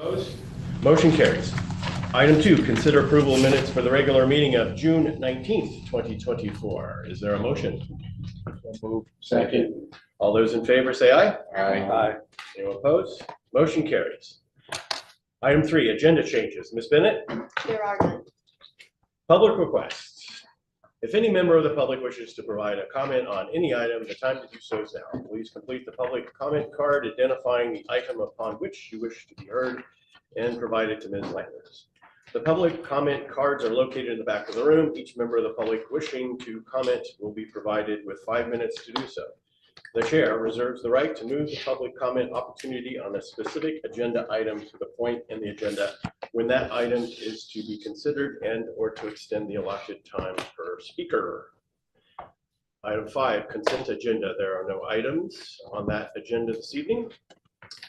Opposed? Motion carries. Item 2, consider approval of minutes for the regular meeting of June 19th, 2024. Is there a motion? Move. Second. All those in favor say aye. Aye. Anyone opposed? Motion carries. Item 3, agenda changes. Ms. Bennett? There are none. Public requests. If any member of the public wishes to provide a comment on any item, the time to do so is now. Please complete the public comment card identifying the item upon which you wish to be heard and provide it to Ms. Landers. The public comment cards are located in the back of the room. Each member of the public wishing to comment will be provided with 5 minutes to do so. The chair reserves the right to move the public comment opportunity on a specific agenda item to the point in the agenda when that item is to be considered and or to extend the allotted time per speaker. Item 5, consent agenda. There are no items on that agenda this evening.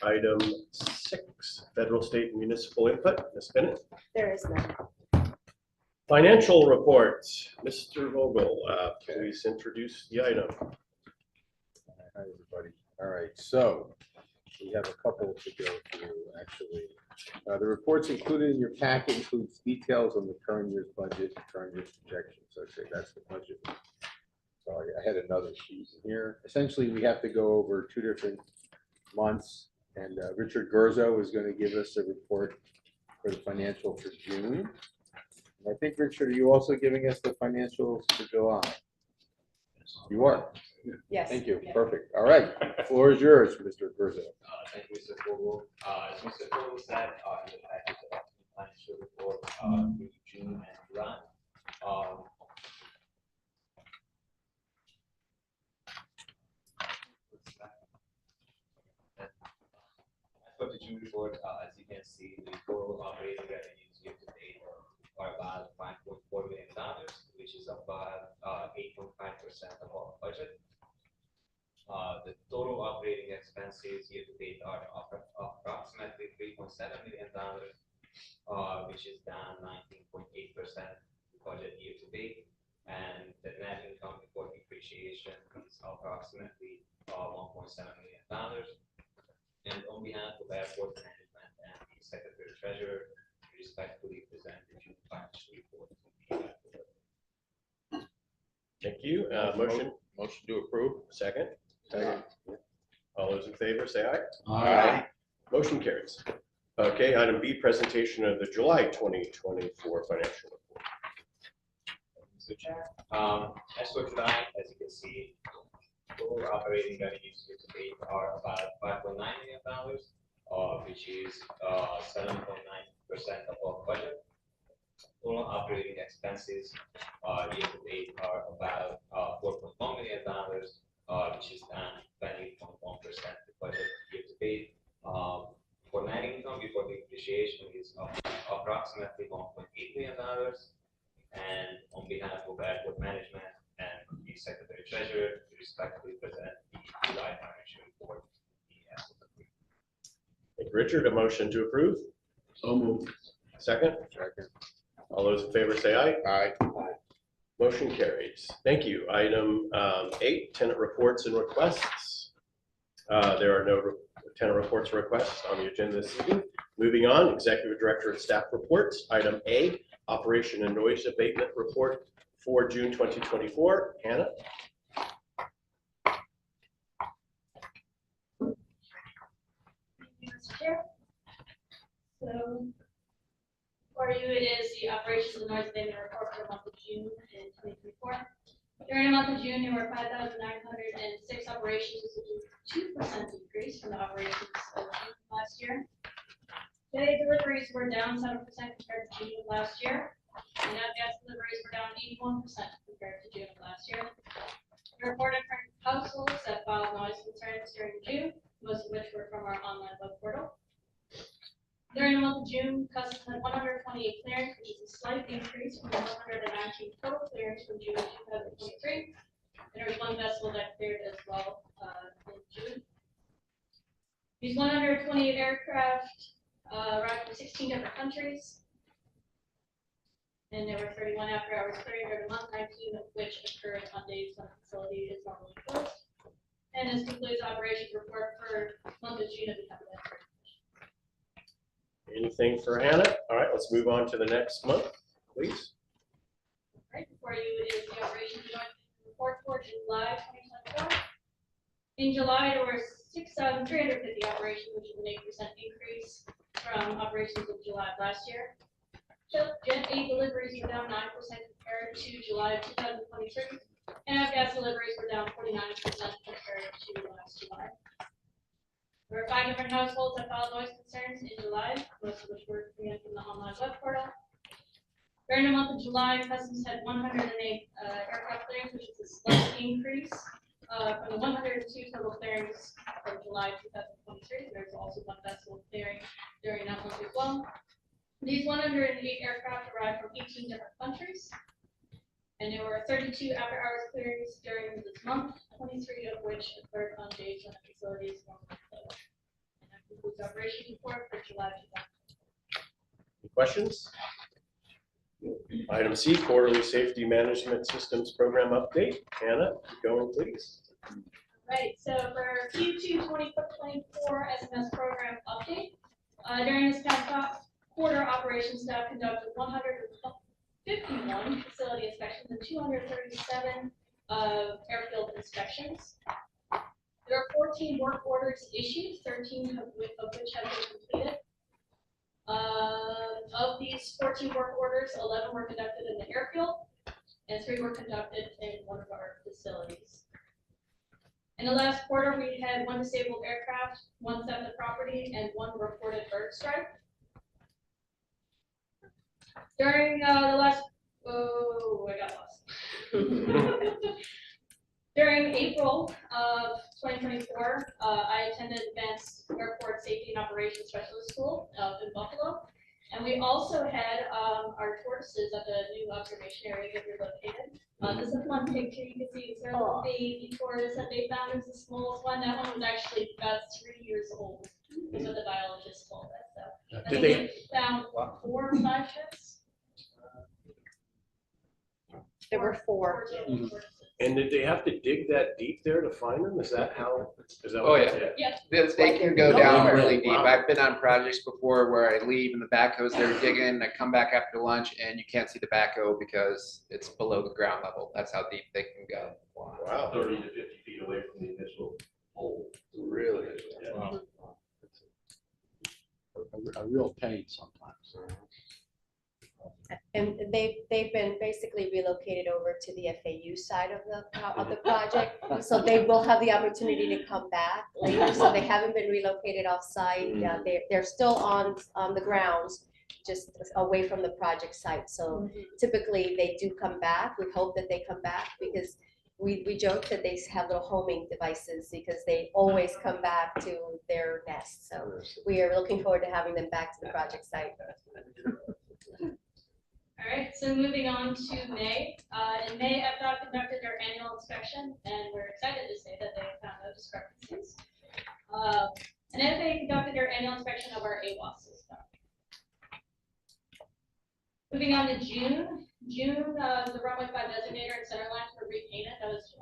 Item 6, federal, state, and municipal input. Ms. Bennett? There is none. Financial reports. Mr. Vogel, please introduce the item. Hi, everybody. All right, so we have a couple to go through, actually. The reports included in your packet includes details on the current year's budget, current year's projections. Okay, that's the budget. Sorry, I had another sheet here. Essentially, we have to go over 2 different months, and Richard Gurzo is going to give us a report for the financial for June. And I think, Richard, are you also giving us the financials for July? You are? Yes. Thank you. Yes. Perfect. All right. The floor is yours, Mr. Gurzo. Thank you, Mr. Vogel. As Mr. Vogel said, in the package of the financial report through June and July. For the June report, as you can see, the total operating revenues year to date are about $5.4 million, which is about 8.5% of our budget. The total operating expenses year to date are approximately $3.7 million, which is down 19.8% budget year to date. And the net income before depreciation is approximately $1.7 million. And on behalf of Airport Management and the Secretary Treasurer, we respectfully present the June financial report. Thank you. Motion to approve. Second. Second. All those in favor say aye. Aye. Motion carries. Okay, item B, presentation of the July 2024 financial report. Mr. Chair, as for July, as you can see, total operating revenues year to date are about $5.9 million, which is 7.9% of our budget. Total operating expenses year to date are about $4.1 million, which is down 20.1% the budget year to date. For net income before depreciation is approximately $1.8 million. And on behalf of Airport Management and the Secretary Treasurer, we respectfully present the July financial report. Thank you, Richard. A motion to approve. So moved. Second. Second. All those in favor say aye. Aye. Motion carries. Thank you. Item 8, tenant reports and requests. There are no tenant reports or requests on the agenda this evening. Moving on, Executive Director and Staff reports. Item A, Operation and Noise Abatement Report for June 2024. Hannah. Thank you, Mr. Chair. So for you, it is the Operations and Noise Abatement Report for the month of June in 2024. During the month of June, there were 5,906 operations, which is a 2% decrease from the operations of June last year. Day deliveries were down 7% compared to June of last year, and now gas deliveries were down 81% compared to June of last year. We reported households that filed noise concerns during June, most of which were from our online web portal. During the month of June, Customs had 128 clearance, which is a slight increase from the 119 total clearance from June of 2023. And there was one vessel that cleared as well in June. These 128 aircraft arrived from 16 different countries. And there were 31 after hours clearing during the month, 19 of which occurred on days when the facility is normally closed. And this concludes the operations report for month of June of the capital. Anything for Hannah? All right, let's move on to the next month, please. Right before you is the operations joint report for July 2024. In July, there were 6,350 operations, which is an 8% increase from operations in July of last year. Jet A deliveries were down 9% compared to July of 2023, and F-gas deliveries were down 49% compared to last July. There were 5 different households that filed noise concerns in July, most of which were coming in from the online web portal. During the month of July, Customs had 108 aircraft clearings, which is a slight increase from the 102 total clearings from July 2023. There's also one vessel clearing during that month as well. These 108 aircraft arrived from 18 different countries, and there were 32 after-hours clearings during this month, 23 of which occurred on days when the facilities were closed. And that concludes the operations report for July 2023. Any questions? Item C, quarterly safety management systems program update. Hannah, keep going, please. Right, so for Q2 2024 SMS program update, during this past quarter, operations staff conducted 151 facility inspections and 237 airfield inspections. There are 14 work orders issued, 13 of which have been completed. Of these 14 work orders, 11 were conducted in the airfield, and 3 were conducted in one of our facilities. In the last quarter, we had 1 disabled aircraft, 1 theft of property, and 1 reported bird strike. During the last, I got lost. During April of 2024, I attended Advanced Airport Safety and Operations Specialist School in Buffalo. And we also had our tortoises at the new observation area that we're located. This is one picture. You can see it's their little baby tortoise that they found. It was the smallest one. That one was actually about 3 years old. That's what the biologist told us. So I think they found 4 or 5 ships. There were 4. Tortoises. And did they have to dig that deep there to find them? Is that how? Is that Oh, what yeah. they did? Yeah. They can go Oh, down really? really deep. Wow. I've been on projects before where I leave and the backhoe's there digging, I come back after lunch and you can't see the backhoe because it's below the ground level. That's how deep they can go. Wow. 30 to 50 feet away from the initial hole. Really? Yeah. Wow. A real pain sometimes. And they've been basically relocated over to the FAU side of the project. So they will have the opportunity to come back later. So they haven't been relocated off-site. Yeah, they're still on the grounds, just away from the project site. So typically they do come back. We hope that they come back because we joke that they have little homing devices because they always come back to their nests. So we are looking forward to having them back to the project site. All right, so moving on to May. In May, FDOT conducted their annual inspection, and we're excited to say that they found no discrepancies. And then they conducted their annual inspection of our AWAS system. Moving on to June. The runway 5 designator and center lines were repainted. That was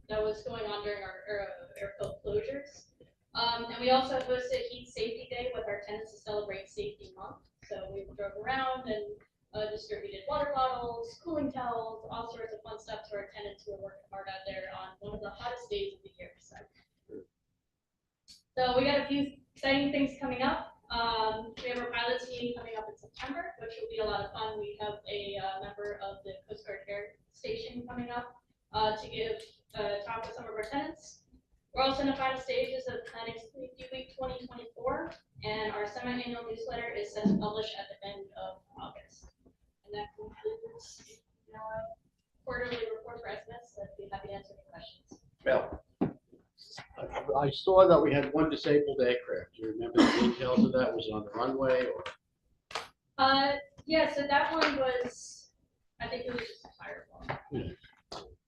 that was going on during our airfield closures. And we also hosted Heat Safety Day with our tenants to celebrate Safety Month. So we drove around and distributed water bottles, cooling towels, all sorts of fun stuff to our tenants who are working hard out there on one of the hottest days of the year. So we got a few exciting things coming up. We have our pilots meeting coming up in September, which will be a lot of fun. We have a member of the Coast Guard Air Station coming up to give talk with some of our tenants. We're also in the final stages of planning Safety Week 2024, and our semi-annual newsletter is set to publish at the end of August. And that concludes our quarterly report for SMS. I'd be happy to answer any questions. Mel. I saw that we had 1 disabled aircraft. Do you remember the details of that? Was it on the runway or? Yeah, so that one was, I think it was just a fire alarm.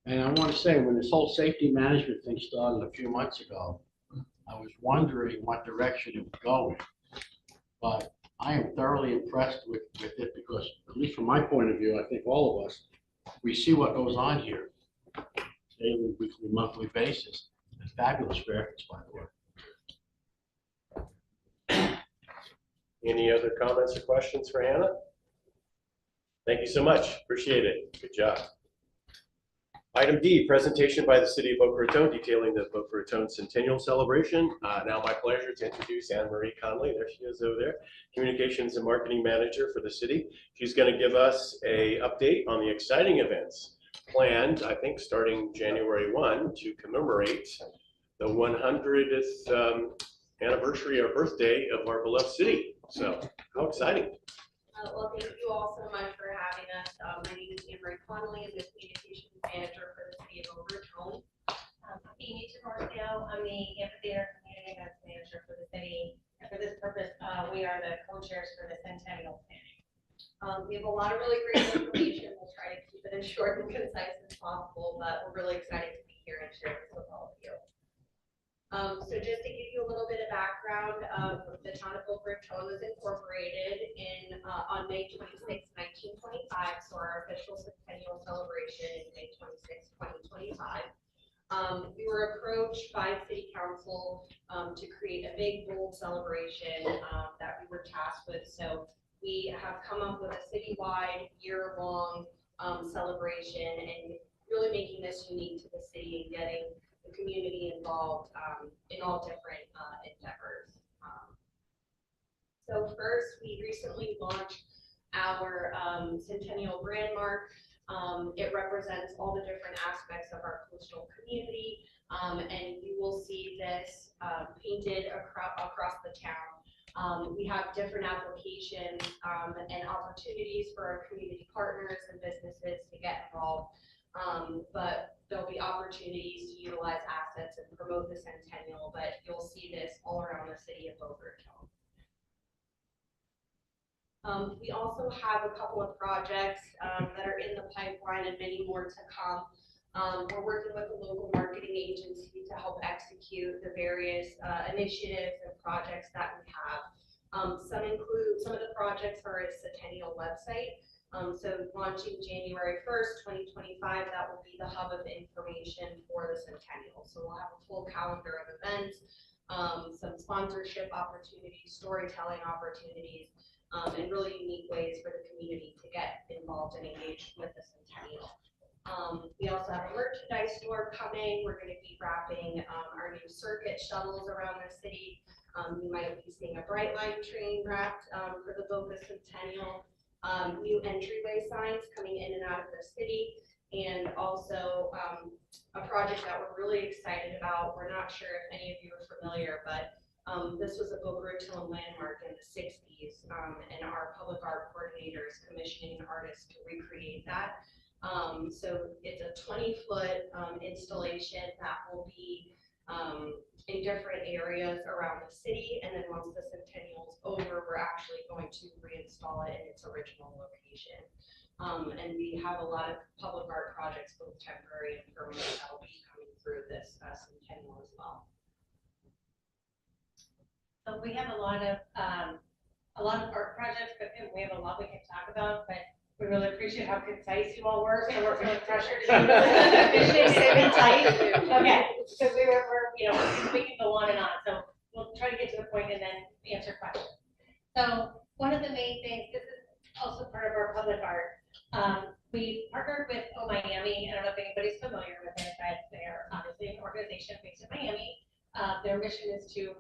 And I want to say, when this whole safety management thing started a few months ago, I was wondering what direction it would go in. But I am thoroughly impressed with it because, at least from my point of view, I think all of us, we see what goes on here. Daily, weekly, monthly basis. It's fabulous graphics, by the way. Any other comments or questions for Hannah? Thank you so much. Appreciate it. Good job. Item D, presentation by the City of Boca Raton detailing the Boca Raton Centennial Celebration. Now my pleasure to introduce Anne Marie Conley. There she is over there, Communications and Marketing Manager for the city. She's going to give us a update on the exciting events planned, I think, starting January 1 to commemorate the 100th anniversary or birthday of our beloved city. So how exciting. Well, thank you all so much for having us. My name is Anne Marie Connolly. I'm the Communications Manager for the City of Boca Raton. I'm Amy Tiborcio. I'm the Amphitheater Community Events Manager for the city. And for this purpose, we are the co-chairs for the Centennial Planning. We have a lot of really great information. We'll try to keep it as short and concise as possible, but we're really excited to be here and share this with all of you. So just to give you a little bit of background, the town of Boca Raton was incorporated on May 26, 1925, so our official centennial celebration is May 26, 2025. We were approached by City Council to create a big, bold celebration that we were tasked with. So we have come up with a citywide, year-long celebration and really making this unique to the city and getting the community involved in all different endeavors. So first, we recently launched our Centennial brand mark. It represents all the different aspects of our coastal community, and you will see this painted across the town. We have different applications and opportunities for our community partners and businesses to get involved. But there'll be opportunities to utilize assets and promote the Centennial, but you'll see this all around the city of Boca Raton. We also have a couple of projects that are in the pipeline and many more to come. We're working with a local marketing agency to help execute the various initiatives and projects that we have. Some of the projects are a Centennial website. So launching January 1st, 2025, that will be the hub of information for the Centennial. So we'll have a full calendar of events, some sponsorship opportunities, storytelling opportunities, and really unique ways for the community to get involved and engaged with the Centennial. We also have a merchandise store coming. We're going to be wrapping our new circuit shuttles around the city. You might be seeing a Bright Line train wrapped for the Boca Centennial. New entryway signs coming in and out of the city, and also a project that we're really excited about. We're not sure if any of you are familiar, but this was a Boca Raton landmark in the 60s, and our public art coordinator is commissioning an artist to recreate that. So it's a 20-foot installation that will be in different areas around the city, and then once the Centennial's over, we're actually going to reinstall it in its original location. And we have a lot of public art projects, both temporary and permanent, that will be coming through this Centennial as well. So we have a lot of art projects, but we have a lot we can talk about, but we really appreciate how concise you all were, so we're feeling pressure to be efficient and tight. Okay, so we're we can go on and on, so we'll try to get to the point and then answer questions. So one of the main things, this is also part of our public art. We partnered with Miami. I don't know if anybody's familiar with it, but they're obviously an organization based in Miami. Their mission is to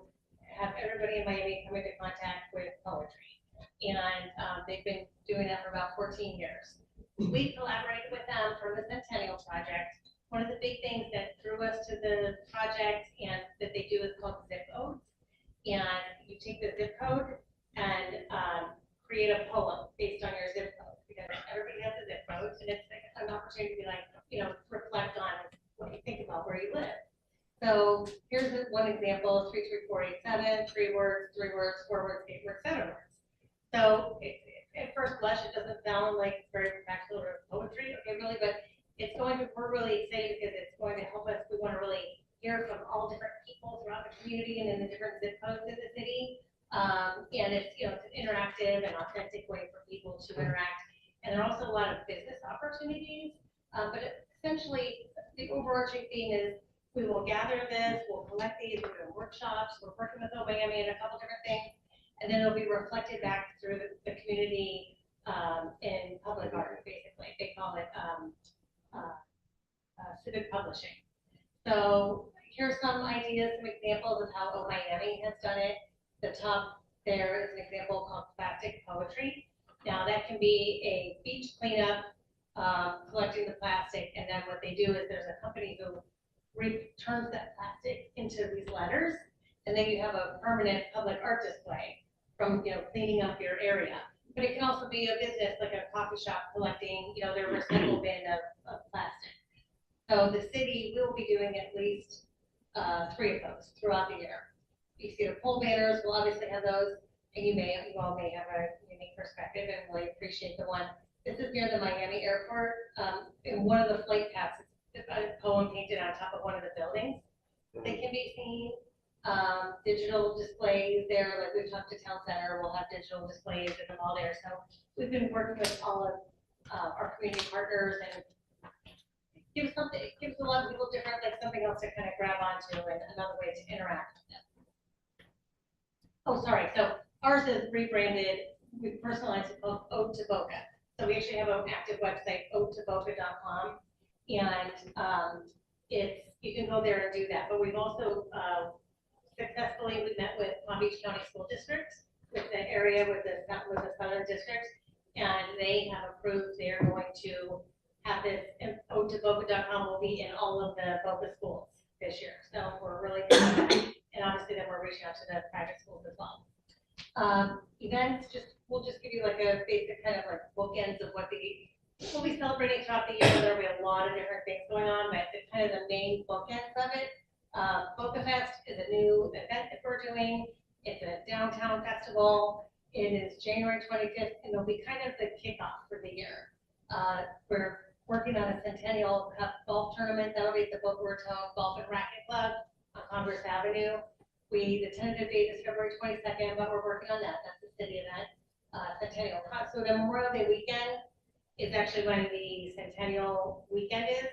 have everybody in Miami come into contact with poetry. And they've been doing that for about 14 years. We collaborated with them for the Centennial Project. One of the big things that drew us to the project and that they do is called zip codes. And you take the zip code and create a poem based on your zip code, because everybody has a zip code, and it's like an opportunity to reflect on what you think about where you live. So here's one example: 33487, 3 words, 3 words, 4 words, 8 words, 7 words. So at first blush, it doesn't sound like very practical or poetry, okay, really, but we're really excited because it's going to help us. We want to really hear from all different people throughout the community and in the different zip codes in the city. And it's an interactive and authentic way for people to interact. And there are also a lot of business opportunities. But essentially, the overarching theme is we will gather this, we'll collect these, we're doing workshops, we're working with Miami and a couple different things. and then it'll be reflected back through the community in public art, basically. They call it civic publishing. So here's some ideas, some examples of how Miami has done it. The top there is an example called plastic poetry. Now that can be a beach cleanup, collecting the plastic, and then what they do is there's a company who returns that plastic into these letters, and then you have a permanent public art display from, you know, cleaning up your area. But it can also be a business, like a coffee shop collecting, you know, their recycle bin of plastic. So the city will be doing at least 3 of those throughout the year. You see the pole banners, we'll obviously have those, and you all may have a unique perspective and really appreciate the one. This is near the Miami airport. In one of the flight paths, it's a poem painted on top of one of the buildings. They can be seen. Digital displays there, like we've talked to Town Center, we'll have digital displays in them all there. So we've been working with all of our community partners, and it gives a lot of people different, like something else to kind of grab onto and another way to interact with them. Oh, sorry, so ours is rebranded, we personalized it called Ode to Boca. So we actually have an active website, odetoboca.com, and you can go there and do that. But we've also successfully, we met with Palm Beach County School District, with the area with the Southern District, and they have approved they're going to have this, odetoboca.com will be in all of the Boca schools this year. So we're really good at that. And obviously then we're reaching out to the private schools as well. Events, we'll just give you like a basic kind of like bookends of what we'll be celebrating throughout the year. There'll be a lot of different things going on, but the kind of the main bookends of it. Boca Fest is a new event that we're doing. It's a downtown festival. It is January 25th, and it'll be kind of the kickoff for the year. We're working on a Centennial Cup golf tournament. That'll be at the Boca Raton Golf and Racket Club on Congress Avenue. The tentative date is February 22nd, but we're working on that. That's the city event. Centennial Cup. So the Memorial Day weekend is actually when the Centennial weekend is.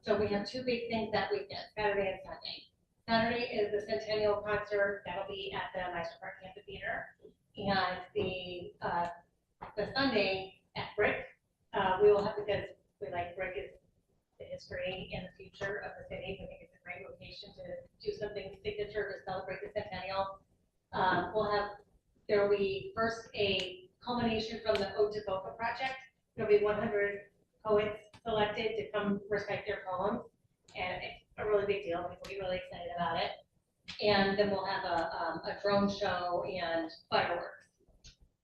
So we have 2 big things that weekend, Saturday and Sunday. Saturday is the Centennial concert. That'll be at the Meister Park Amphitheater. And the Sunday at Brick, we will have, because we like Brick is the history and the future of the city. We think it's a great location to do something signature to celebrate the Centennial. There will be first a culmination from the Ode to Boca project. There'll be 100 poets selected to come recite their poems, and it's a really big deal. People get really excited about it. And then we'll have a drone show and fireworks.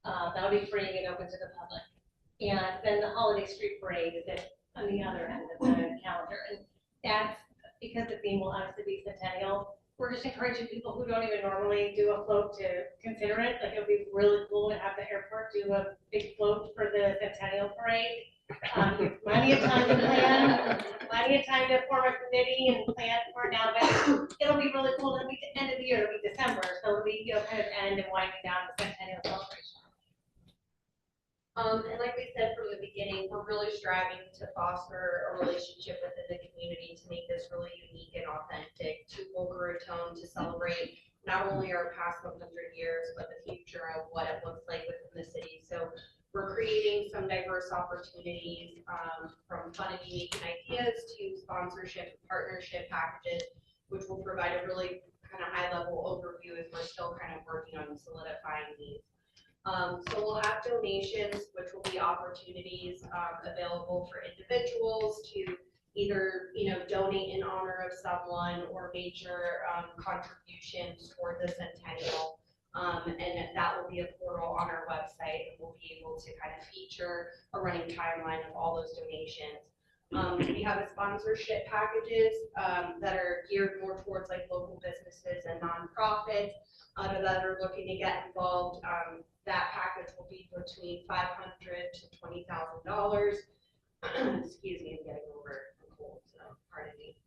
That'll be free and open to the public. And then the Holiday Street Parade is on the other end of the calendar. And that's because the theme will honestly be Centennial. We're just encouraging people who don't even normally do a float to consider it. Like, it would be really cool to have the airport do a big float for the Centennial Parade. Plenty of time to plan, plenty of time to form a committee and plan for it now, but it'll be really cool. It'll be the end of the year, it'll be December, so it'll be, kind of end and winding down the Centennial celebration. And like we said from the beginning, we're really striving to foster a relationship within the community to make this really unique and authentic to Boca Raton, to celebrate not only our past 100 years, but the future of what it looks like within the city. So we're creating some diverse opportunities, from fun and unique ideas to sponsorship and partnership packages, which will provide a really kind of high level overview as we're still kind of working on solidifying these. So we'll have donations, which will be opportunities available for individuals to either, donate in honor of someone or major contributions toward the Centennial. And that will be a portal on our website, and we'll be able to kind of feature a running timeline of all those donations. We have sponsorship packages that are geared more towards like local businesses and nonprofits that are looking to get involved. That package will be between $500 to $20,000. Excuse me, I'm getting over a cold, so pardon me.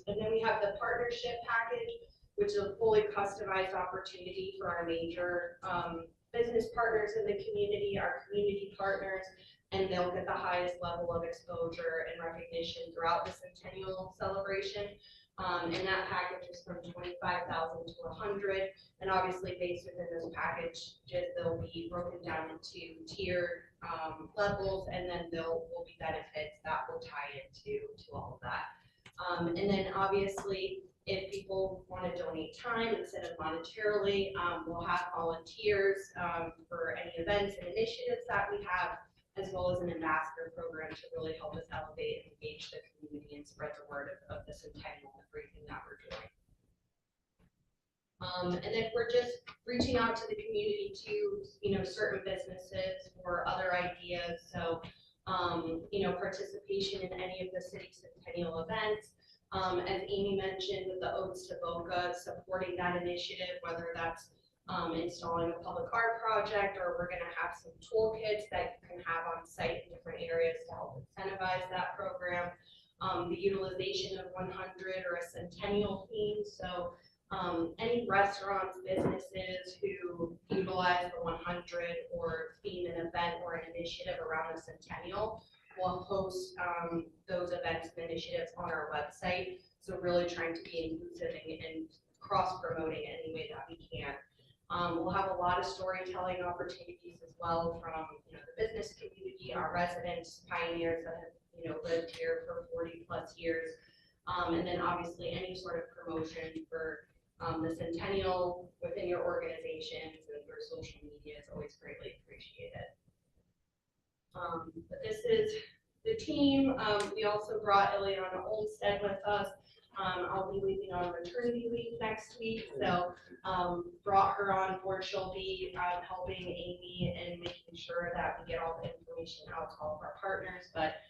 And then we have the partnership package, which is a fully customized opportunity for our major business partners in the community, our community partners, and they'll get the highest level of exposure and recognition throughout the Centennial celebration. And that package is from 25,000 to 100. And obviously based within those packages, they'll be broken down into tiered levels, and then there will be benefits that will tie into all of that. And then obviously, if people want to donate time instead of monetarily, we'll have volunteers for any events and initiatives that we have, as well as an ambassador program to really help us elevate and engage the community and spread the word of the centennial and everything that we're doing. And then we're just reaching out to the community to, certain businesses or other ideas. So, participation in any of the city centennial events. As Amy mentioned, with the Odes to Boca, supporting that initiative, whether that's installing a public art project, or we're going to have some toolkits that you can have on site in different areas to help incentivize that program. The utilization of 100 or a centennial theme. So any restaurants, businesses who utilize the 100 or theme an event or an initiative around the centennial will host those events and initiatives on our website. So really trying to be inclusive and cross-promoting any way that we can. We'll have a lot of storytelling opportunities as well from the business community, our residents, pioneers that have lived here for 40+ years, and then obviously any sort of promotion for the centennial within your organizations and your social media is always greatly appreciated. But this is the team. We also brought Ileana Olmstead with us. I'll be leaving on maternity leave next week, so brought her on board. She'll be helping Amy and making sure that we get all the information out to all of our partners. But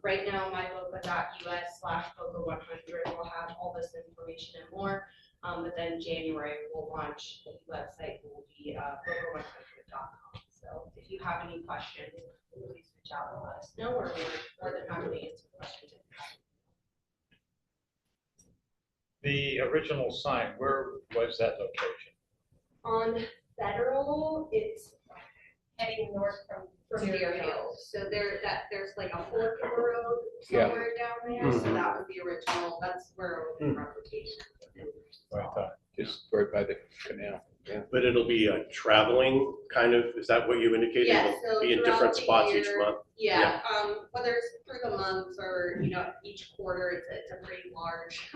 right now, myboca.us/boca100 will have all this information and more. But then January, we'll launch the website, will be boca100.com. So if you have any questions, please reach out and let us know, or we're more than happy to answer questions. The original sign, where was that location? On Federal, it's Heading north from Deerfield. So there's like a fork in the road somewhere down there. So that was the original. That's where it was replication. Just right by the canal. Yeah. But it'll be a traveling kind of, is that what you indicated? Yeah, It'll so be in throughout different the spots each year, month? Yeah, whether it's through the months or, each quarter, it's a pretty large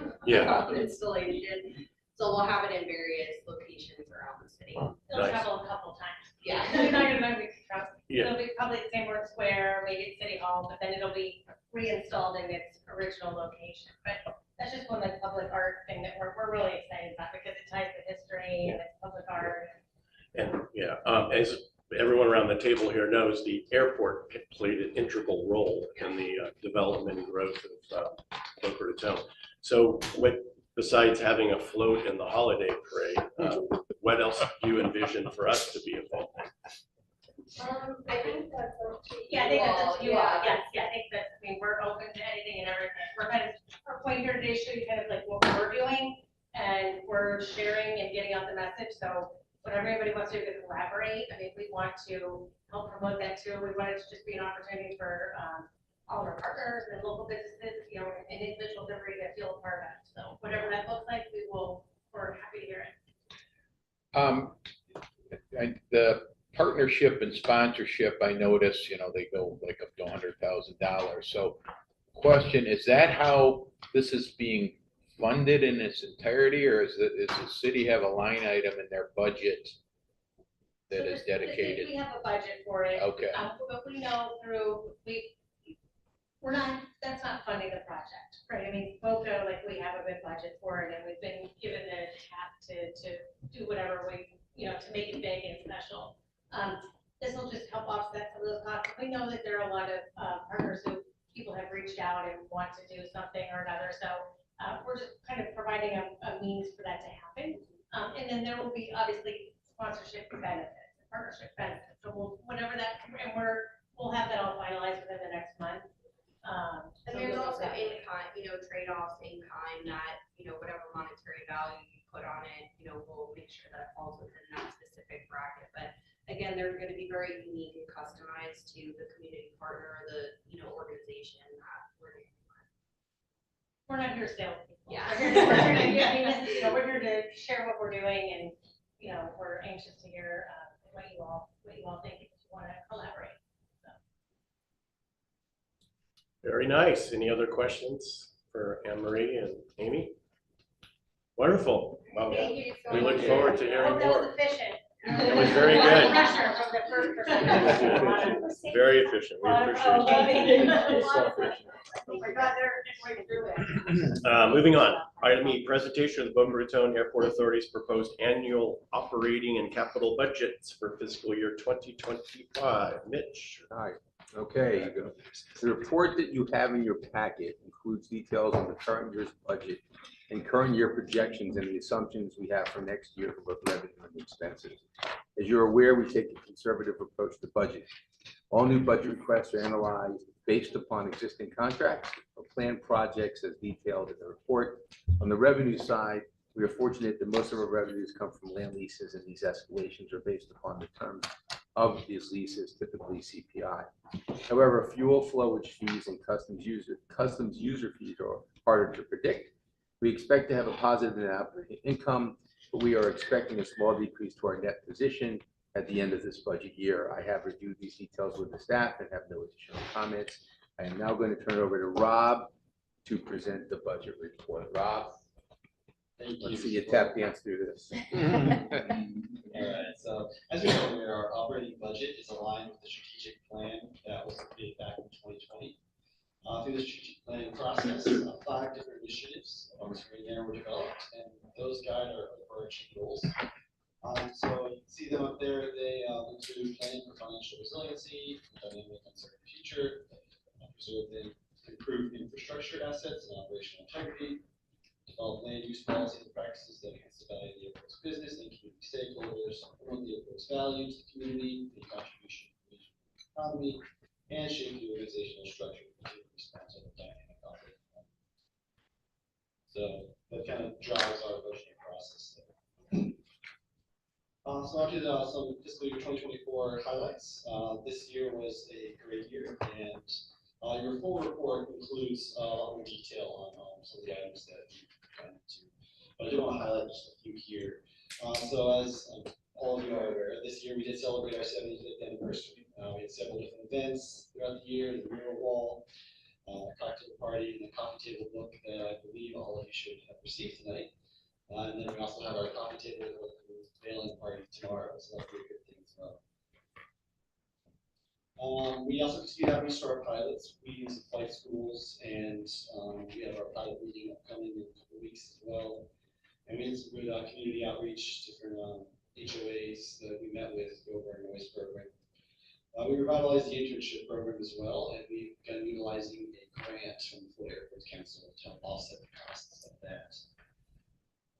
installation. So we'll have it in various locations around the city. It'll travel a couple times. Yeah. It's not gonna be travel. Yeah. It'll be probably at Sanborn Square, maybe at City Hall, but then it'll be reinstalled in its original location. But that's just one like public art thing that we're really excited about, because it ties to history and it's public art. And as everyone around the table here knows, the airport played an integral role in the development and growth of Boca Raton. So besides having a float in the holiday parade, what else do you envision for us to be involved in? I think that's up to Yeah, I think that's up to you all. Yeah. Yes, yeah, I think that, we're open to anything and everything. We're our point here today is show you kind of like what we're doing, and we're sharing and getting out the message. So when everybody wants to collaborate, we want to help promote that too. We want it to just be an opportunity for all of our partners and local businesses, and individuals that we're going to feel a part of. So whatever that looks like, we're happy to hear it. The partnership and sponsorship, I notice, they go like up to $100,000. So question, is that how this is being funded in its entirety, or does the city have a line item in their budget that is dedicated? We have a budget for it. Okay. But we know that's not funding the project, right? Boca, we have a good budget for it, and we've been given the tap to do whatever to make it big and special. This will just help offset some of those costs. We know that there are a lot of partners who people have reached out and want to do something or another. So we're just kind of providing a means for that to happen. And then there will be obviously sponsorship benefits, partnership benefits. So whatever that, and we'll have that all finalized within the next month. And there's also in-kind, trade-offs in kind that, whatever monetary value you put on it, we'll make sure that it falls within that specific bracket. But again, they're going to be very unique and customized to the community partner or the, organization that we're doing. We're not here to sell. Yeah. We're here to share what we're doing and, we're anxious to hear what you all think if you want to collaborate. Very nice. Any other questions for Anne Marie and Amy? Wonderful. Well, Thank you so we much. look forward to hearing Hope that was more. efficient. It was very good. Pressure from the first person. Very efficient. We appreciate it. Oh my God, they're right through it. Moving on, item E, presentation of the Boca Raton Airport Authority's proposed annual operating and capital budgets for fiscal year 2025. Mitch. Hi, okay. The report that you have in your packet includes details on the current year's budget and current year projections and the assumptions we have for next year for both revenue and expenses. As you're aware, we take a conservative approach to budget. All new budget requests are analyzed based upon existing contracts or planned projects as detailed in the report. On the revenue side, we are fortunate that most of our revenues come from land leases, and these escalations are based upon the terms of these leases, typically CPI. However, fuel flowage fees and customs user fees are harder to predict. We expect to have a positive net operating income, but we are expecting a small decrease to our net position at the end of this budget year. I have reviewed these details with the staff and have no additional comments. I am now going to turn it over to Rob to present the budget report. Rob, let's see you tap dance through this. All right, so as you're aware, our operating budget is aligned with the strategic plan that was created back in 2020. Through the strategic planning process, 5 different initiatives on the screen there were developed, and those guide our overarching goals. So you can see them up there. They include planning for financial resiliency, dynamic uncertain future, preserve and improve infrastructure assets and operational integrity, develop land use policies and practices that enhance the value of the airport's business and community stakeholders, promote the airport's values, the community, the contribution to the regional economy, and shape the organizational structure to continue responsive and dynamic operating environment. So that kind of drives our budgeting process there. So on to some fiscal year 2024 highlights. This year was a great year, and your full report includes a lot more detail on some of the items that we went into. But I do want to highlight just a few here. So as all of you are aware, this year we did celebrate our 75th anniversary. We had several different events throughout the year, the mural wall, cocktail party, and the coffee table book that I believe all of you should have received tonight. And then we also have our coffee table mailing party tomorrow, so that's a pretty good thing as well. We also continue to have restart pilots, meetings with flight schools, and we have our pilot meeting upcoming in a couple of weeks as well. And we had some good community outreach, different HOAs that we met with over our noise program. We revitalized the internship program as well, and we've been utilizing a grant from the Florida Airports Council to help offset the costs of that.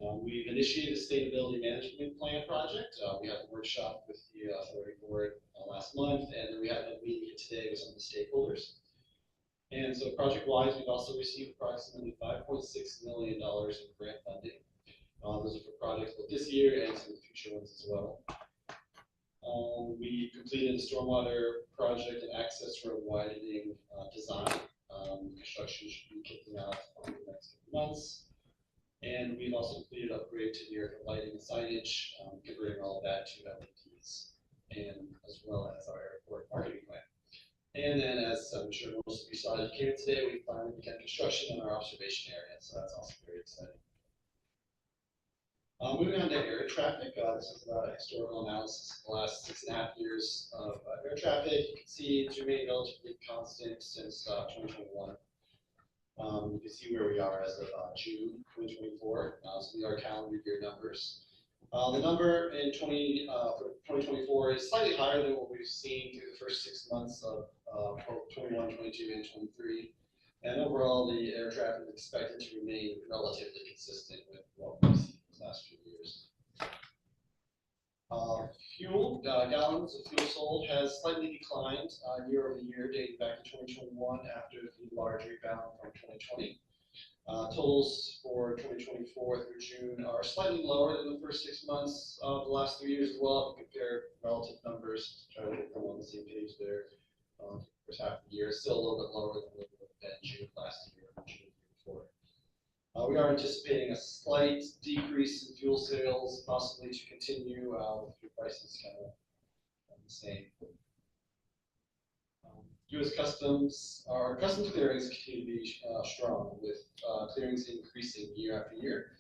We've initiated a sustainability management plan project. We had a workshop with the authority board last month, and then we had a meeting today with some of the stakeholders. And so project-wise, we've also received approximately $5.6 million in grant funding. Those are for projects both this year and some future ones as well. We completed the stormwater project and access road widening design. Construction should be kicking off in the next couple months. And we've also completed upgrade to the airport lighting and signage, converting all of that to LEDs, and as well as our airport marketing plan. And then, as I'm sure most of you saw as you came today, we finally began construction in our observation area, so that's also very exciting. Moving on to air traffic, this is a historical analysis of the last 6.5 years of air traffic. You can see it's remained relatively constant since 2021. You can see where we are as of June 2024. So these are calendar year numbers. The number in for 2024 is slightly higher than what we've seen through the first 6 months of 21, 22, and 23. And overall, the air traffic is expected to remain relatively consistent with what we've seen these last few years. Fuel, gallons of fuel sold has slightly declined year over year, dating back to 2021 after the large rebound from 2020. Totals for 2024 through June are slightly lower than the first 6 months of the last 3 years as well. If you compare relative numbers, try to get them on the same page there. First half of the year is still a little bit lower than June last year, June before. anticipating a slight decrease in fuel sales, possibly to continue with fuel prices kind of the same. U.S. Customs, our customs clearings continue to be strong, with clearings increasing year after year.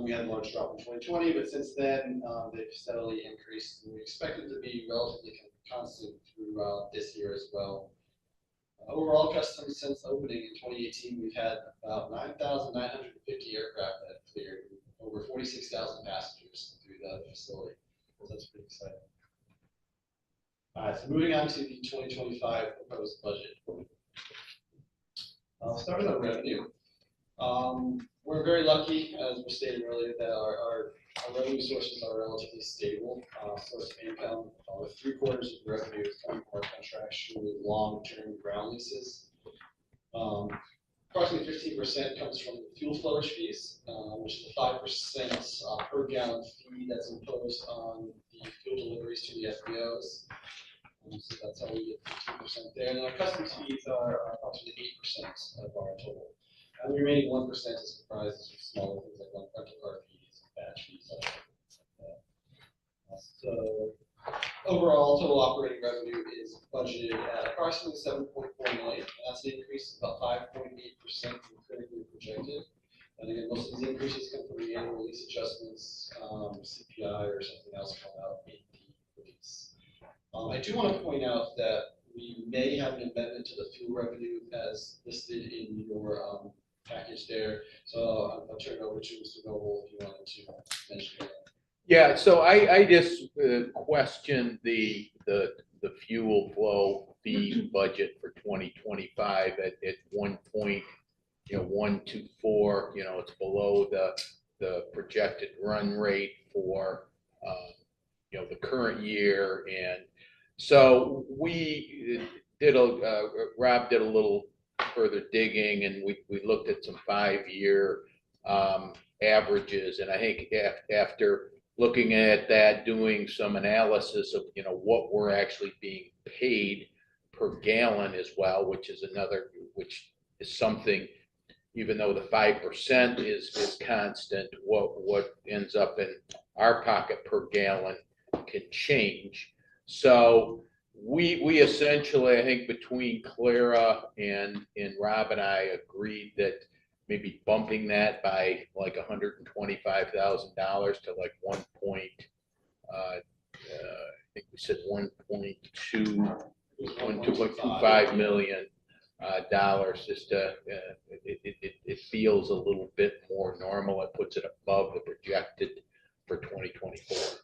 We had a large drop in 2020, but since then they've steadily increased, and we expect it to be relatively constant throughout this year as well. Overall, customs since opening in 2018, we've had about 9,950 aircraft that have cleared, over 46,000 passengers through the facility. So that's pretty exciting. All right, so moving on to the 2025 proposed budget. I'll start with our revenue. We're very lucky, as was stated earlier, that our revenue sources are relatively stable. Source of income, with 3/4 of the revenue is coming from our contractually long-term ground leases. Approximately 15% comes from fuel flowage fees, which is a 5% per gallon fee that's imposed on the fuel deliveries to the FBOs. So that's how we get 15% there. And our customs fees are approximately 8% of our total. And the remaining 1% is comprised of smaller things like rental car fees, batch fees, other things like that. So overall, total operating revenue is budgeted at approximately $7.4 million. And that's an increase of about 5.8% from currently projected. And again, most of these increases come from the annual lease adjustments, CPI, or something else coming out in the lease. I do want to point out that we may have an amendment to the fuel revenue as listed in your package there. So I'll turn it over to Mr. Noble if you wanted to mention that. Yeah, so I just questioned the fuel flow fee budget for 2025 at 1.124. It's below the projected run rate for the current year, and so we did Rob did a little further digging, and we looked at some 5-year averages, and I think after looking at that, doing some analysis of what we're actually being paid per gallon as well, which is something, even though the 5% is constant, what ends up in our pocket per gallon can change. So we essentially, I think between Clara and Rob and I, agreed that maybe bumping that by like $125,000 to like I think we said 1.25 million dollars. Just it feels a little bit more normal. It puts it above the projected for 2024.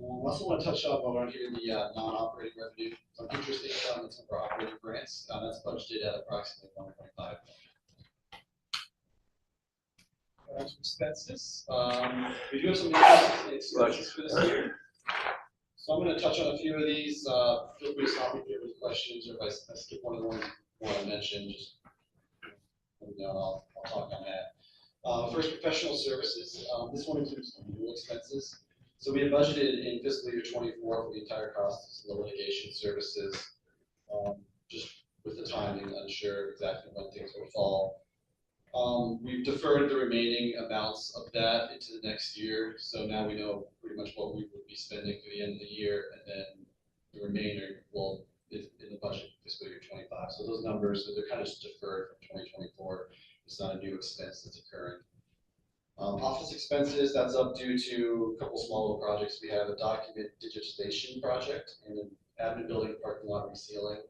I also want to touch up on here the non-operating revenue. Some interest income and some of our operating grants. That's budgeted at approximately $1.5 million. Expenses. We do have some increases in expenses for this year. So I'm going to touch on a few of these. Feel free to stop me if you have any questions, or if I skip one of the ones you want to mention, just let me know. I'll talk on that. First, professional services. This one includes legal expenses. So we had budgeted in fiscal year 24 for the entire cost of the litigation services. Just with the timing, unsure exactly when things will fall. We've deferred the remaining amounts of that into the next year. So now we know pretty much what we would be spending through the end of the year, and then the remainder is in the budget for fiscal year 25. So those numbers, they're kind of just deferred from 2024. It's not a new expense that's occurring. Office expenses, that's up due to a couple smaller projects. We have a document digitization project and an admin building parking lot resealing.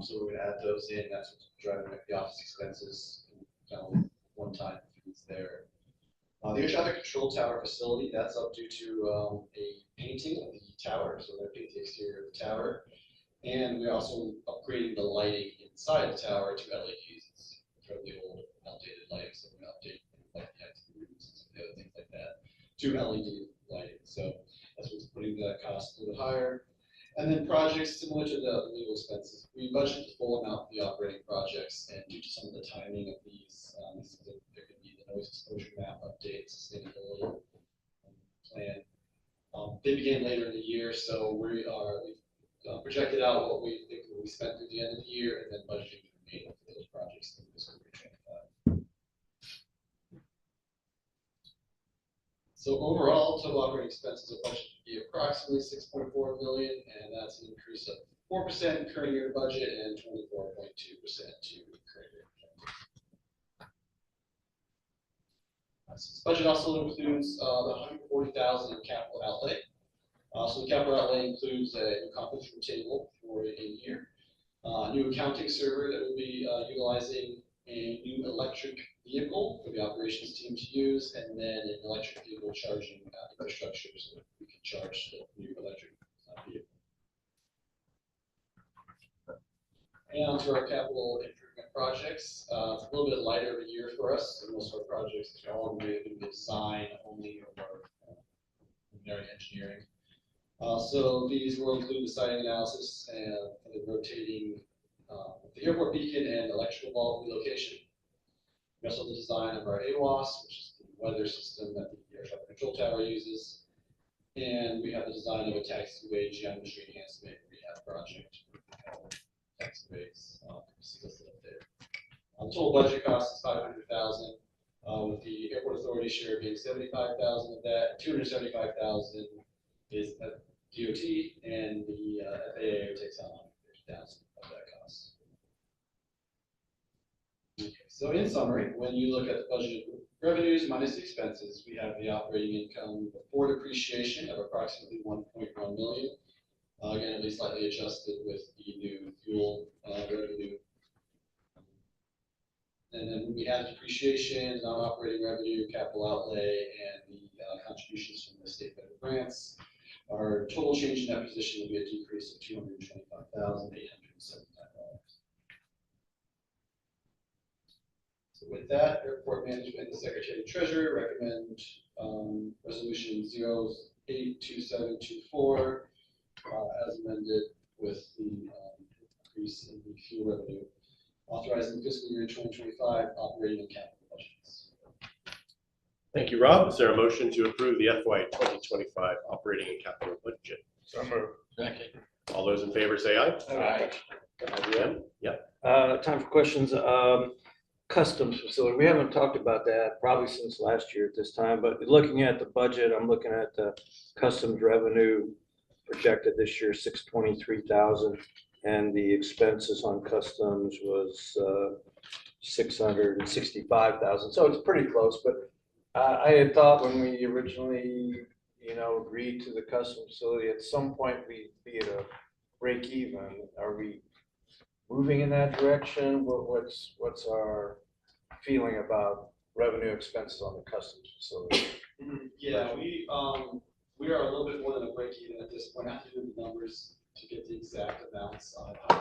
So we're going to add those in. That's what's driving up the office expenses, kind of one-time fees there. The air traffic control tower facility, that's up due to a painting of the tower. So they're painting the exterior of the tower. And we're also upgrading the lighting inside the tower to LEDs. It's fairly old, outdated lighting, so we're going to update like the rooms and some of the other things like that to LED lighting. So that's what's putting the cost a little bit higher. And then projects similar to the legal expenses. We budgeted the full amount for the operating projects, and due to some of the timing of these, there could be the noise exposure map update, sustainability plan. They began later in the year, so we've projected out what we think will be spent through the end of the year, and then budgeting the remaining for those projects in fiscal year 25. So overall, total operating expenses are budgeted to be approximately $6.4 million, and that's an increase of 4% in current year budget and 24.2% to current year. This budget also includes the $140,000 in capital outlay. So the capital outlay includes a new conference room table for a year, a new accounting server that we'll be utilizing, a new electric vehicle for the operations team to use, and then an electric vehicle charging infrastructure so that we can charge the new electric vehicle. And on to our capital improvement projects. It's a little bit lighter of a year for us. So most of our projects are all going to be design only or preliminary engineering. So these will include the siting analysis and the rotating the airport beacon and electrical bulb relocation. We also have the design of our AWAS, which is the weather system that the air traffic control tower uses. And we have the design of a taxiway geometry enhancement rehab project. Taxiways, listed up there. The total budget cost is $500,000, with the airport authority share being $75,000 of that. $275,000 is DOT, and the FAA takes on $150,000 of that cost. Okay, so in summary, when you look at the budget revenues minus expenses, we have the operating income before depreciation of approximately $1.1 million. Again, at least slightly adjusted with the new fuel revenue. And then we have depreciation, non-operating revenue, capital outlay, and the contributions from the state federal grants. Our total change in that position will be a decrease of $225,879. So with that, Airport Management and the Secretary Treasurer recommend resolution 082724 as amended with the increase in the fuel revenue, authorizing fiscal year 2025 operating and capital budgets. Thank you, Rob. Is there a motion to approve the FY 2025 operating and capital budget? So moved. Second. All those in favor say aye. Aye. Adrienne? Yep. Time for questions. Customs facility, we haven't talked about that probably since last year at this time, but looking at the budget, I'm looking at the customs revenue projected this year, 623,000, and the expenses on customs was 665,000. So it's pretty close, but I had thought when we originally, agreed to the customs facility, at some point we'd be at a break even. Are we moving in that direction? What's our feeling about revenue expenses on the customs facility? Yeah, we are a little bit more than a break even at this point. I have to do the numbers to get the exact amounts on the top of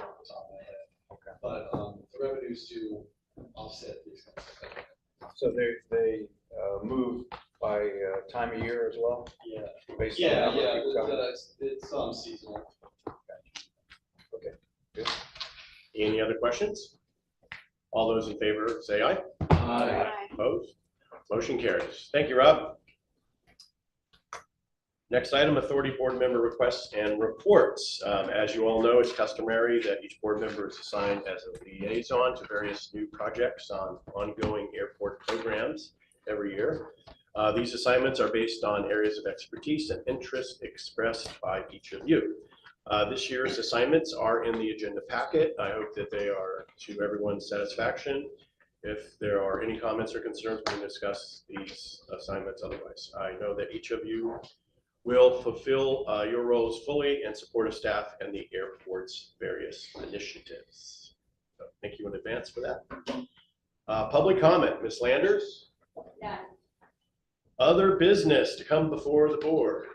my head. Okay. But the revenues do offset the expenses. So they move by time of year as well? Yeah. Based on how many people come? It's seasonal. Okay, good. Any other questions? All those in favor say aye. Aye. Opposed? Motion carries. Thank you, Rob. Next item, authority board member requests and reports. As you all know, it's customary that each board member is assigned as a liaison to various new projects on ongoing airport programs every year. These assignments are based on areas of expertise and interest expressed by each of you. This year's assignments are in the agenda packet. I hope that they are to everyone's satisfaction. If there are any comments or concerns, we can discuss these assignments otherwise. I know that each of you will fulfill your roles fully and support a staff and the airport's various initiatives. So thank you in advance for that. Public comment, Ms. Landers? None. Other business to come before the board.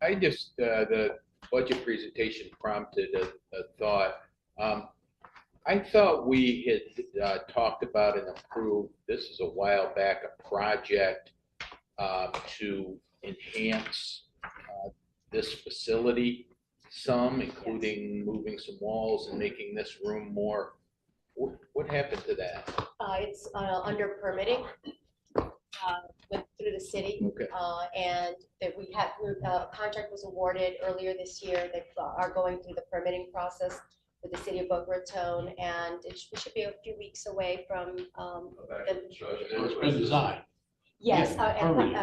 I just, the budget presentation prompted a thought. I thought we had talked about and approved, this is a while back, a project to enhance this facility some, including moving some walls and making this room more. What happened to that? It's under permitting. Went through the city. Okay. And that we had, contract was awarded earlier this year. They are going through the permitting process with the city of Boca Raton, and we should be a few weeks away from, So it's been designed. yes, Yeah, permitting.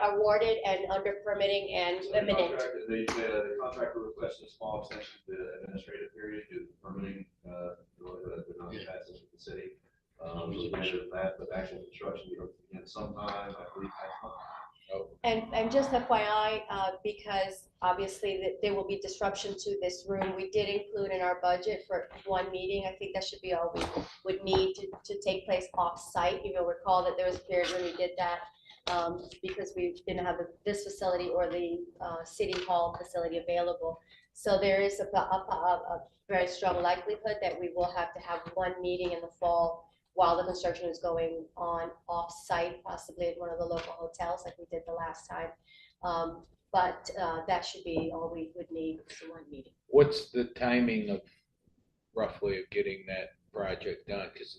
awarded and under permitting and imminent. The contractor requested a small extension to the administrative period due to permitting, they're not passed with the city. So we measured that, but actual construction, we hope to begin sometime, I believe, next month. And just FYI, because obviously there will be disruption to this room, we did include in our budget for one meeting. I think that should be all we would need to take place off-site. You know, recall that there was a period when we did that because we didn't have this facility or the city hall facility available. So there is a very strong likelihood that we will have to have one meeting in the fall while the construction is going on off-site, possibly at one of the local hotels like we did the last time. But that should be all we would need for one meeting. What's the timing of roughly of getting that project done? Because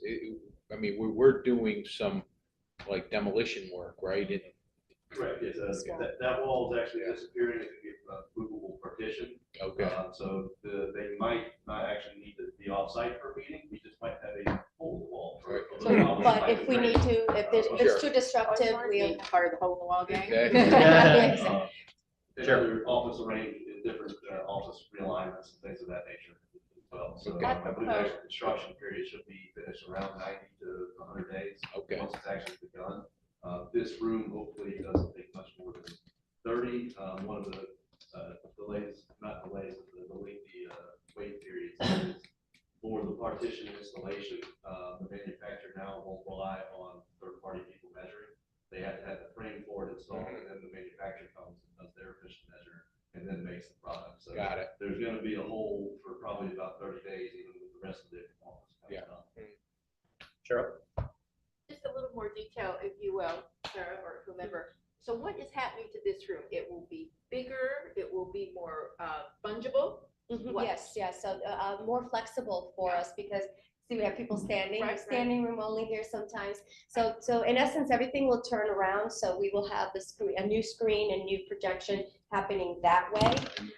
I mean, we're doing some like demolition work, right? And Correct, yes, that wall is actually disappearing, it could be a movable partition. okay, So they might not actually need to be off-site for a meeting, we just might have a full wall. But if we need to, if it's too disruptive, we'll. Part of the hole in the wall gang. exactly. Sure. Other office arranged in different office realignments and things of that nature as well. So Okay. I believe the actual construction period should be finished around 90 to 100 days. Okay. Once it's actually begun. This room hopefully doesn't take much more than 30. One of the delays, not delays, the lengthy wait periods is for the partition installation. The manufacturer now won't rely on third-party people measuring. They have to have the frame for it installed, and then the manufacturer comes and does their efficient measure and then makes the product. So Got it. there's going to be a hole for probably about 30 days, even with the rest of the office coming up. Cheryl? Just a little more detail, if you will, Sarah or whomever. So what is happening to this room? It will be bigger, it will be more fungible? What? Yes, so more flexible for us because see, we have people standing, Right, standing room only here sometimes. So in essence, everything will turn around. So we will have a new screen and new projection happening that way.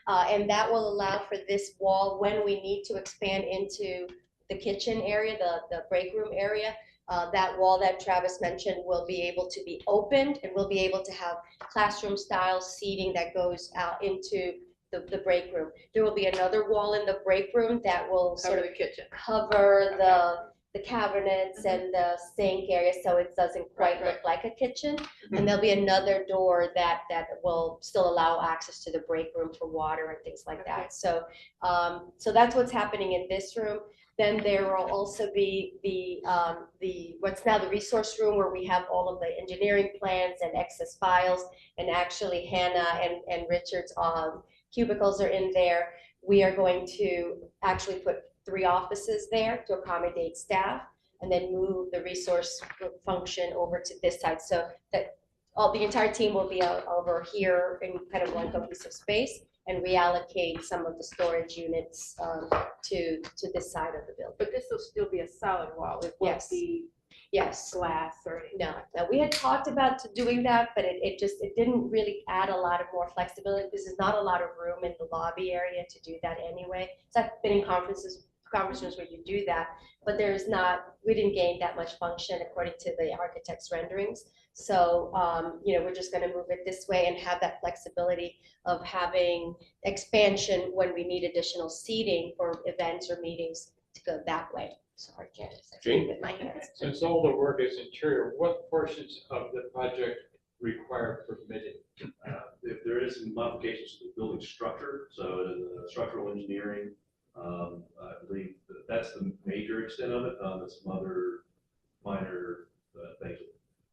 And that will allow for this wall when we need to expand into the kitchen area, the break room area. That wall that Travis mentioned will be able to be opened and we'll be able to have classroom style seating that goes out into the break room. There will be another wall in the break room that will sort of the kitchen. cover the cabinets and the sink area so it doesn't quite look like a kitchen. And there'll be another door that will still allow access to the break room for water and things like that. So so that's what's happening in this room. Then there will also be the what's now the resource room where we have all of the engineering plans and excess files, and actually Hannah and Richard's cubicles are in there. We are going to actually put 3 offices there to accommodate staff and then move the resource function over to this side so that the entire team will be over here in kind of one cohesive space and reallocate some of the storage units to this side of the building. But this will still be a solid wall. It won't be glass or anything. No, we had talked about doing that, but it didn't really add a lot of more flexibility. This is not a lot of room in the lobby area to do that anyway. So I've been in conference rooms where you do that, but we didn't gain that much function according to the architect's renderings. So, we're just going to move it this way and have that flexibility of having expansion when we need additional seating for events or meetings to go that way. Sorry, Candace. Jane? With my hands. Since all the work is interior, what portions of the project require permitting? If there is some modifications to the building structure, so the structural engineering, I believe that's the major extent of it. There's some other minor things.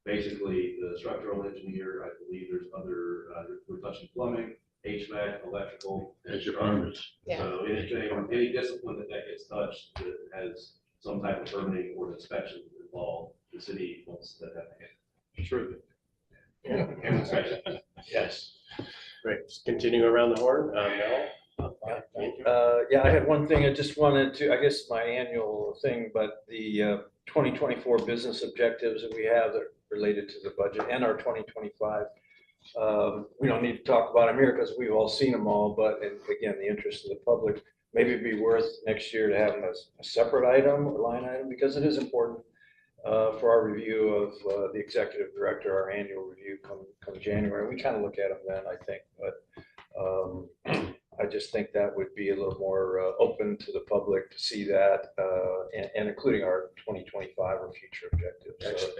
Basically, the structural engineer, I believe there's other, we're touching plumbing, HVAC, electrical. As your permits. Yeah. So any discipline that gets touched that has some type of permitting or inspection involved, the city wants that happen. Sure. And inspection. Yes. Great. Just continuing around the horn, Mel? Thank you. Yeah, I had one thing I just wanted to, I guess my annual thing, but the 2024 business objectives that we have that related to the budget and our 2025. We don't need to talk about them here because we've all seen them all, but again, the interest of the public, maybe it'd be worth next year to have them as a separate item or line item, because it is important for our review of the executive director, our annual review come January. We kind of look at them then, I think, but I just think that would be a little more open to the public to see that, and including our 2025 or future objectives. So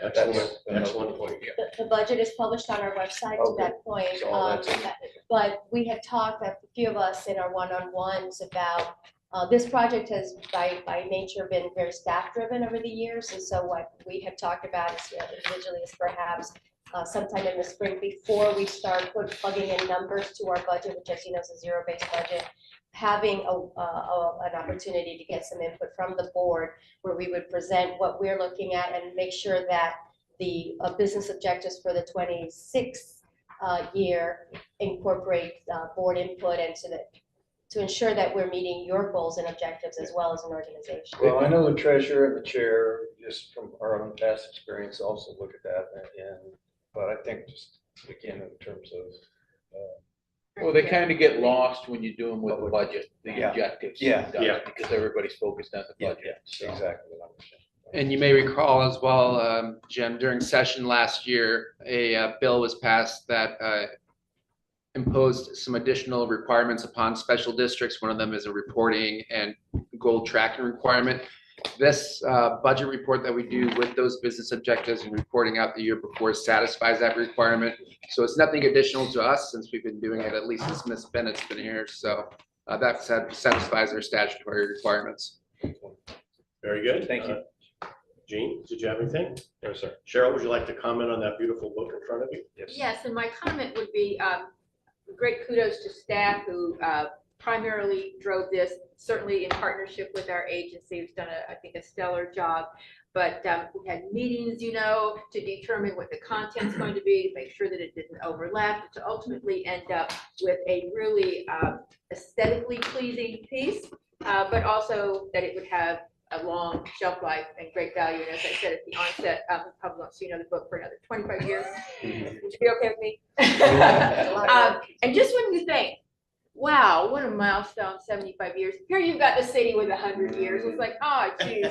Excellent point. The budget is published on our website to that point. So all that's in. But we had talked, a few of us in our one-on-ones about, this project has by nature been very staff-driven over the years. And so what we have talked about is individually is perhaps sometime in the spring before we start plugging in numbers to our budget, which as you know is a zero-based budget, having an opportunity to get some input from the board where we would present what we're looking at and make sure that the business objectives for the 26th year incorporate board input and to ensure that we're meeting your goals and objectives as well as an organization. Well, I know the treasurer and the chair, just from our own past experience, also look at that, but I think just again in terms of. Well, they kind of get lost when you do them with the budget, the Yeah. objectives. Yeah. Yeah. Because everybody's focused on the Yeah, budget. so. Exactly what I'm saying. And you may recall as well, Jim, during session last year, a bill was passed that imposed some additional requirements upon special districts. One of them is a reporting and goal tracking requirement. This budget report that we do with those business objectives and reporting out the year before satisfies that requirement. So it's nothing additional to us since we've been doing it at least since Ms. Bennett's been here. So that satisfies our statutory requirements. Very good. Thank you. Gene, did you have anything? No, sir. Cheryl, would you like to comment on that beautiful book in front of you? Yes, and my comment would be great kudos to staff who primarily drove this, certainly in partnership with our agency, who's done, I think, a stellar job. But we had meetings, you know, to determine what the content's going to be, to make sure that it didn't overlap, to ultimately end up with a really aesthetically pleasing piece, but also that it would have a long shelf life and great value. And as I said at the onset, probably won't see another book for another 25 years. Would you be okay with me? And just when you think, wow, what a milestone, 75 years. Here you've got the city with 100 years. It's like, oh, geez.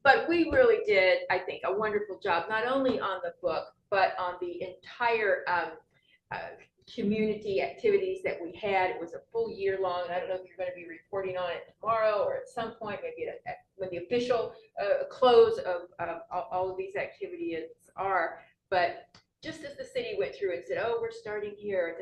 But we really did, I think, a wonderful job, not only on the book, but on the entire community activities that we had. It was a full year long, and I don't know if you're going to be reporting on it tomorrow or at some point, maybe when the official close of all of these activities are. But just as the city went through and said, oh, we're starting here,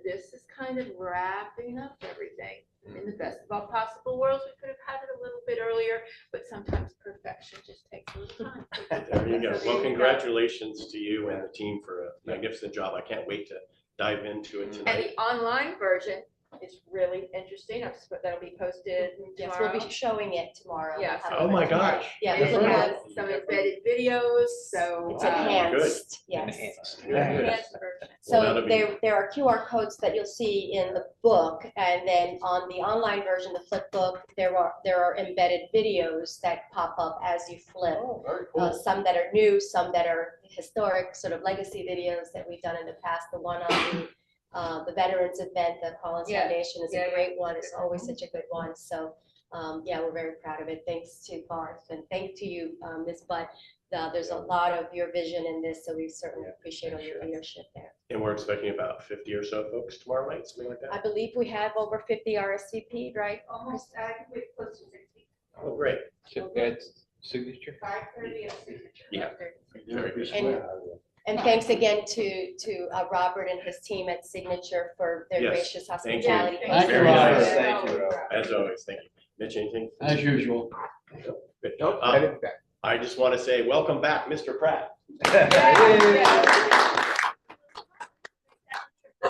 this is kind of wrapping up everything. In the best of all possible worlds, we could have had it a little bit earlier, but sometimes perfection just takes a little time. There you go. Well, congratulations to you and the team for a magnificent job. I can't wait to dive into it And tonight. the online version is really interesting. That'll be posted Yes, tomorrow. we'll be showing it tomorrow. Yeah. Oh my gosh. Yeah, And we'll it have, has some embedded videos, so. it's enhanced, yes. Enhanced. Good. Enhanced version. Well, So that'll be- there are QR codes that you'll see in the book, and then on the online version, the flip book, there are embedded videos that pop up as you flip. Oh, very cool. Some that are new, some that are historic, sort of legacy videos that we've done in the past. The one on the veterans event, the Collins Yeah. Foundation is Yeah, a great one. It's always such a good one. So yeah, we're very proud of it. Thanks to Garth and thank to you, Ms. Butt. There's a lot of your vision in this, so we certainly appreciate all your leadership there. And we're expecting about 50 or so folks tomorrow night, something like I that. believe we have over 50 RSVP'd, right? Almost, I think we're close to 60. Oh, great. Ed's signature? 5:30 of signature. Yeah. Very good. And thanks again to Robert and his team at Signature for their Yes, gracious thank you. hospitality. Thank you, Very Robert. nice. Thank you, Rob. As always, thank you. Mitch, anything? As usual. Good. Nope, I just want to say, welcome back, Mr. Pratt.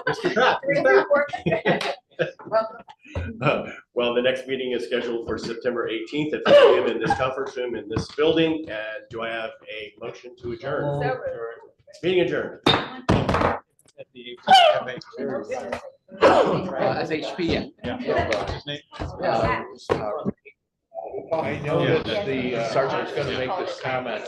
Mr. Pratt, he's back. Well, the next meeting is scheduled for September 18th at 5 p.m. in this conference room in this building. And do I have a motion to adjourn? Meeting adjourned. SHP, I know that the sergeant's gonna make this comment.